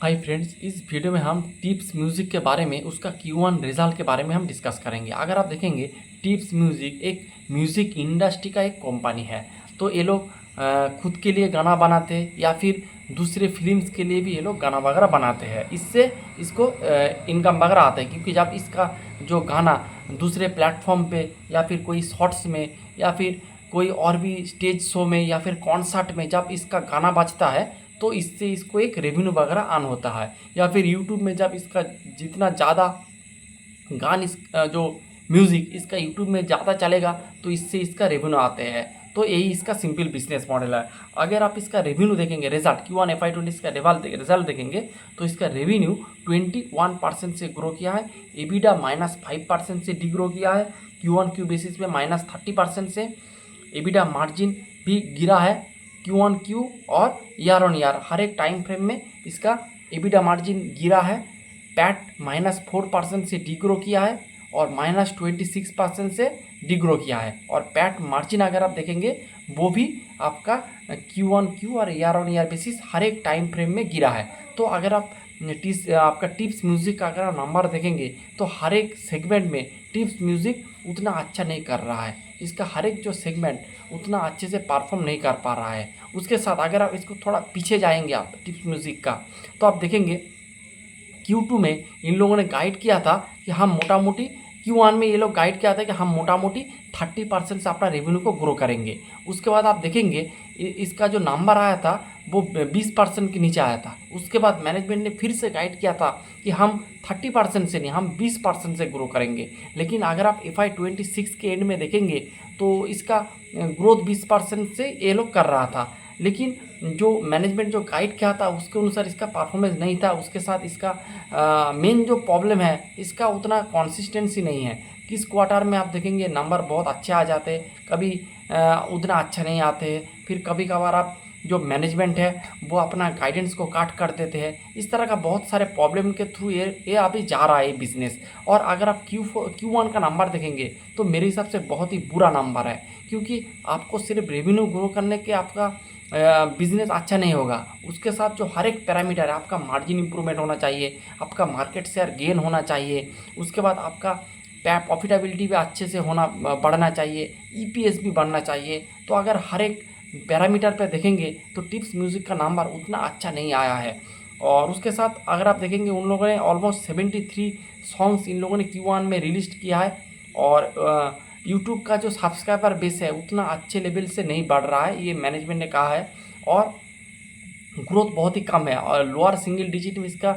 Hi friends, इस video में हम टिप्स म्यूज़िक के बारे में उसका Q1 रिजल्ट के बारे में हम डिस्कस करेंगे। अगर आप देखेंगे, टिप्स म्यूज़िक एक म्यूज़िक इंडस्ट्री का एक कंपनी है। तो ये लोग खुद के लिए गाना बनाते हैं या फिर दूसरे फिल्म्स के लिए भी ये लोग गाना वगैरह बनाते हैं। इससे इसको इनकम वगैरह आता है, क्योंकि जब इसका जो गाना दूसरे प्लेटफॉर्म पे या फिर कोई शॉर्ट्स में या फिर कोई और भी स्टेज शो में या फिर कॉन्सर्ट में जब इसका गाना बजता है तो इससे इसको एक रेवेन्यू वगैरह आन होता है। या फिर यूट्यूब में जब इसका जितना ज़्यादा गान इस जो म्यूज़िक इसका यूट्यूब में ज़्यादा चलेगा तो इससे इसका रेवेन्यू आते हैं। तो यही इसका सिंपल बिजनेस मॉडल है। अगर आप इसका रेवेन्यू देखेंगे, रिजल्ट Q1 FY20 इसका रिजल्ट देखेंगे तो इसका रेवेन्यू 21% से ग्रो किया है। EBITDA -5% से डिग्रो किया है। Q1Q बेसिस पे -30% से EBITDA मार्जिन भी गिरा है। Q1Q और ईयर ऑन ईयर हर एक टाइम फ्रेम में इसका EBITDA मार्जिन गिरा है। पैट -4% से डिग्रो किया है और -26% से डिग्रो किया है। और पैट मार्जिन अगर आप देखेंगे वो भी आपका Q1Q और ईयर ऑन ईयर बेसिस हर एक टाइम फ्रेम में गिरा है। तो अगर आप आपका टिप्स म्यूज़िक का अगर आप नंबर देखेंगे तो हर एक सेगमेंट में टिप्स म्यूज़िक उतना अच्छा नहीं कर रहा है। इसका हर एक जो सेगमेंट उतना अच्छे से परफॉर्म नहीं कर पा रहा है। उसके साथ अगर आप इसको थोड़ा पीछे जाएंगे आप टिप्स म्यूज़िक का, तो आप देखेंगे Q2 में इन लोगों ने गाइड किया था कि हम मोटा मोटी Q1 में ये लोग गाइड किया था कि हम मोटा मोटी 30% से अपना रेवेन्यू को ग्रो करेंगे। उसके बाद आप देखेंगे इसका जो नंबर आया था वो 20% के नीचे आया था। उसके बाद मैनेजमेंट ने फिर से गाइड किया था कि हम 30% से नहीं, हम 20% से ग्रो करेंगे। लेकिन अगर आप FY26 के एंड में देखेंगे तो इसका ग्रोथ 20% से ये लोग कर रहा था। लेकिन जो मैनेजमेंट जो गाइड किया था उसके अनुसार इसका परफॉर्मेंस नहीं था। उसके साथ इसका मेन जो प्रॉब्लम है, इसका उतना कंसिस्टेंसी नहीं है। किस क्वार्टर में आप देखेंगे नंबर बहुत अच्छे आ जाते हैं, कभी उतना अच्छा नहीं आते हैं। फिर कभी कभार आप जो मैनेजमेंट है वो अपना गाइडेंस को काट कर देते हैं। इस तरह का बहुत सारे प्रॉब्लम के थ्रू ये अभी जा रहा है बिजनेस। और अगर आप Q1 का नंबर देखेंगे तो मेरे हिसाब से बहुत ही बुरा नंबर है, क्योंकि आपको सिर्फ रेवेन्यू ग्रो करने के आपका बिजनेस अच्छा नहीं होगा। उसके साथ जो हर एक पैरामीटर है, आपका मार्जिन इंप्रूवमेंट होना चाहिए, आपका मार्केट शेयर गेन होना चाहिए। उसके बाद आपका प्रॉफिटेबिलिटी भी अच्छे से होना बढ़ना चाहिए, EPS भी बढ़ना चाहिए। तो अगर हर एक पैरामीटर पे देखेंगे तो टिप्स म्यूज़िक का नंबर उतना अच्छा नहीं आया है। और उसके साथ अगर आप देखेंगे उन लोगों ने ऑलमोस्ट 73 सॉन्ग्स इन लोगों ने Q1 में रिलीज किया है। और यूट्यूब का जो सब्सक्राइबर बेस है उतना अच्छे लेवल से नहीं बढ़ रहा है, ये मैनेजमेंट ने कहा है। और ग्रोथ बहुत ही कम है और लोअर सिंगल डिजिट में इसका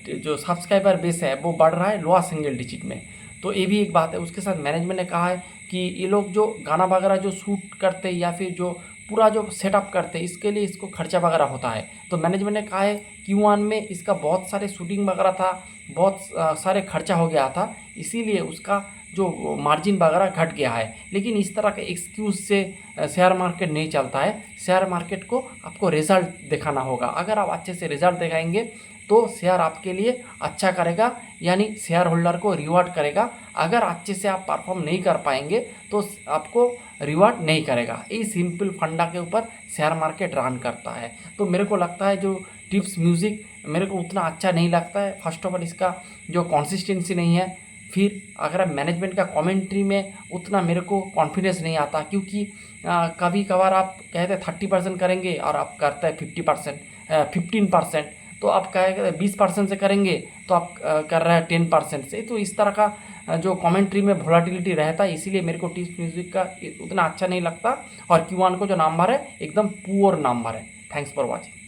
जो सब्सक्राइबर बेस है वो बढ़ रहा है लोअर सिंगल डिजिट में। तो ये भी एक बात है। उसके साथ मैनेजमेंट ने कहा है कि ये लोग जो गाना वगैरह जो शूट करते या फिर जो पूरा जो सेटअप करते इसके लिए इसको खर्चा वगैरह होता है। तो मैनेजमेंट ने कहा है Q1 में इसका बहुत सारे शूटिंग वगैरह था, बहुत सारे खर्चा हो गया था, इसीलिए उसका जो मार्जिन वगैरह घट गया है। लेकिन इस तरह के एक्सक्यूज़ से शेयर मार्केट नहीं चलता है। शेयर मार्केट को आपको रिज़ल्ट दिखाना होगा। अगर आप अच्छे से रिज़ल्ट दिखाएंगे तो शेयर आपके लिए अच्छा करेगा, यानी शेयर होल्डर को रिवॉर्ड करेगा। अगर अच्छे से आप परफॉर्म नहीं कर पाएंगे तो आपको रिवॉर्ड नहीं करेगा। ये सिंपल फंडा के ऊपर शेयर मार्केट रन करता है। तो मेरे को लगता है जो टिप्स म्यूज़िक मेरे को उतना अच्छा नहीं लगता है। फर्स्ट ऑफ ऑल इसका जो कंसिस्टेंसी नहीं है। फिर अगर आप मैनेजमेंट का कमेंट्री में उतना मेरे को कॉन्फिडेंस नहीं आता, क्योंकि कभी कभार आप कहते हैं 30% करेंगे और आप करते हैं 50% 15%। तो आप कहें 20% से करेंगे तो आप कर रहे हैं 10% से। तो इस तरह का जो कमेंट्री में वोलेटिलिटी रहता है, इसीलिए मेरे को टिप्स म्यूज़िक का उतना अच्छा नहीं लगता। और Q1 को जो नंबर है एकदम पुअर नंबर है। Thanks for watching.